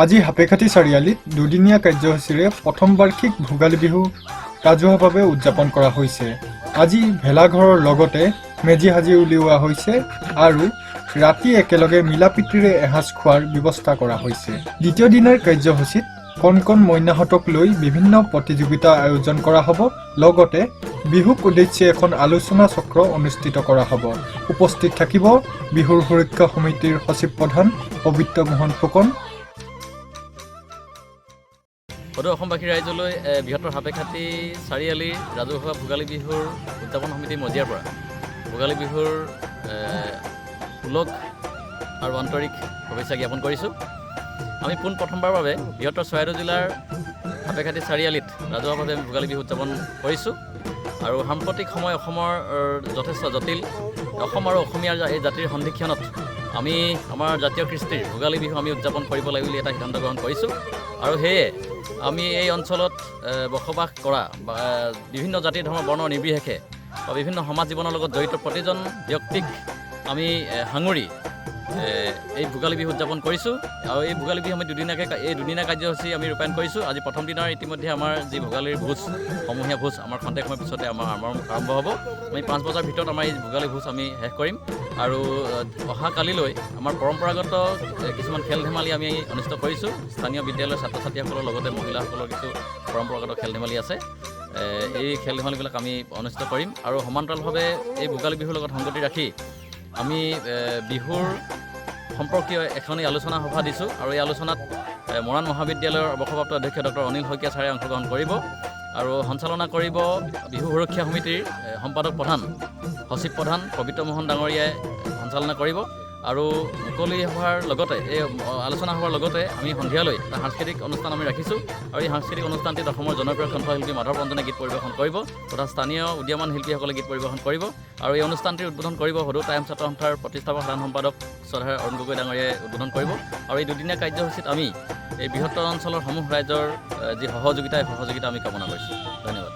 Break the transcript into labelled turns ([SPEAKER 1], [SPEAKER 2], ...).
[SPEAKER 1] আজি হাপেখাতি চাৰিআলিত দুদিনীয়া কাৰ্যসূচীৰে প্ৰথম বাৰ্ষিক ভোগালী বিহু ৰাজহুৱাভাৱে উদযাপন কৰা হৈছে। আজি ভেলাঘৰৰ লগতে মেজি সাজি উলিওৱা হৈছে আৰু ৰাতি একেলগে মিলাপ্ৰীতিৰে এসাঁজ খোৱাৰ ব্যৱস্থা কৰা হৈছে। দ্বিতীয় দিনাৰ কাৰ্যসূচীত কণ কণ মইনাহঁতক লৈ বিভিন্ন প্ৰতিযোগিতা আয়োজন কৰা হ'ব। লগতে বিহুক উদ্দেশ্যে এখন আলোচনা চক্ৰ অনুষ্ঠিত কৰা হ'ব। উপস্থিত থাকিব বিহুৰ সুৰক্ষা সমিতিৰ সচিব প্ৰধান পবিত্ৰ মোহন ফুকন।
[SPEAKER 2] সদৌ অসমবাসী ৰাইজলৈ বৃহত্তৰ হাপেখাতি চাৰিআলিৰ ৰাজহুৱা ভোগালী বিহুৰ উদযাপন সমিতি মজিয়াৰ পৰা ভোগালী বিহুৰ উলগ আৰু আন্তৰিক শুভেচ্ছা জ্ঞাপন কৰিছোঁ। আমি প্ৰথমবাৰৰ বাবে বৃহত্তৰ চৰাইদেউ জিলাৰ হাপেখাতি চাৰিআলিত ৰাজহুৱাভাৱে আমি ভোগালী বিহু উদযাপন কৰিছোঁ আৰু সাম্প্ৰতিক সময় অসমৰ যথেষ্ট জটিল অসম আৰু অসমীয়াৰ এই জাতিৰ সন্ধিক্ষণত আমি আমাৰ জাতীয় কৃষ্টিৰ ভোগালী বিহু আমি উদযাপন কৰিব লাগে বুলি এটা সিদ্ধান্ত গ্ৰহণ কৰিছোঁ আৰু সেয়ে আমি এই অঞ্চলত বসবাস কৰা বিভিন্ন জাতি ধৰ্ম বৰ্ণ নিৰ্বিশেষে বা বিভিন্ন সমাজ জীৱনৰ লগত জড়িত প্ৰতিজন ব্যক্তিক আমি সাঙুৰি এই ভোগালী বিহু উদযাপন কৰিছোঁ আৰু এই ভোগালী বিহু আমি দুদিনীয়া কাৰ্যসূচী আমি ৰূপায়ণ কৰিছোঁ। আজি প্ৰথম দিনৰ ইতিমধ্যে আমাৰ যি ভোগালীৰ ভোজ সমূহীয়া ভোজ আমাৰ খন্তেক সময়ৰ পিছতে আমাৰ আৰম্ভ হ'ব। আমি 5 বজাৰ ভিতৰত আমাৰ এই ভোগালী ভোজ আমি শেষ কৰিম আৰু অহা কালিলৈ আমাৰ পৰম্পৰাগত কিছুমান খেল ধেমালি আমি অনুষ্ঠিত কৰিছোঁ। স্থানীয় বিদ্যালয়ৰ ছাত্ৰ ছাত্ৰীসকলৰ লগতে মহিলাসকলৰ কিছু পৰম্পৰাগত খেল ধেমালি আছে। এই খেল ধেমালিবিলাক আমি অনুষ্ঠিত কৰিম আৰু সমান্তৰালভাৱে এই ভোগালী বিহুৰ লগত সংগতি ৰাখি আমি বিহুৰ সম্পৰ্কীয় এখনি আলোচনা সভা দিছোঁ আৰু এই আলোচনাত মৰাণ মহাবিদ্যালয়ৰ অৱসৰপ্ৰাপ্ত অধ্যক্ষ ডক্টৰ অনিল শইকীয়া ছাৰে অংশগ্ৰহণ কৰিব আৰু সঞ্চালনা কৰিব বিহু সুৰক্ষা সমিতিৰ সম্পাদক প্ৰধান সচিব প্ৰধান পবিত্ৰ মোহন ডাঙৰীয়াই সঞ্চালনা কৰিব আৰু মুকলি সভাৰ লগতে এই আলোচনা সভাৰ লগতে আমি সন্ধিয়ালৈ এটা সাংস্কৃতিক অনুষ্ঠান আমি ৰাখিছোঁ আৰু এই সাংস্কৃতিক অনুষ্ঠানটিত অসমৰ জনপ্ৰিয় কণ্ঠশিল্পী মাধৱ ৰঞ্জনে গীত পৰিৱেশন কৰিব তথা স্থানীয় উদীয়মান শিল্পীসকলে গীত পৰিৱেশন কৰিব আৰু এই অনুষ্ঠানটিৰ উদ্বোধন কৰিব সদৌ টাইম ছাত্ৰ সন্থাৰ প্ৰতিষ্ঠাপক সাধাৰণ সম্পাদক শ্ৰদ্ধাৰ অৰুণ গগৈ ডাঙৰীয়াই উদ্বোধন কৰিব আৰু এই দুদিনীয়া কাৰ্যসূচীত আমি এই বৃহত্তৰ অঞ্চলৰ সমূহ ৰাইজৰ যি সহযোগিতা আমি কামনা কৰিছোঁ। ধন্যবাদ।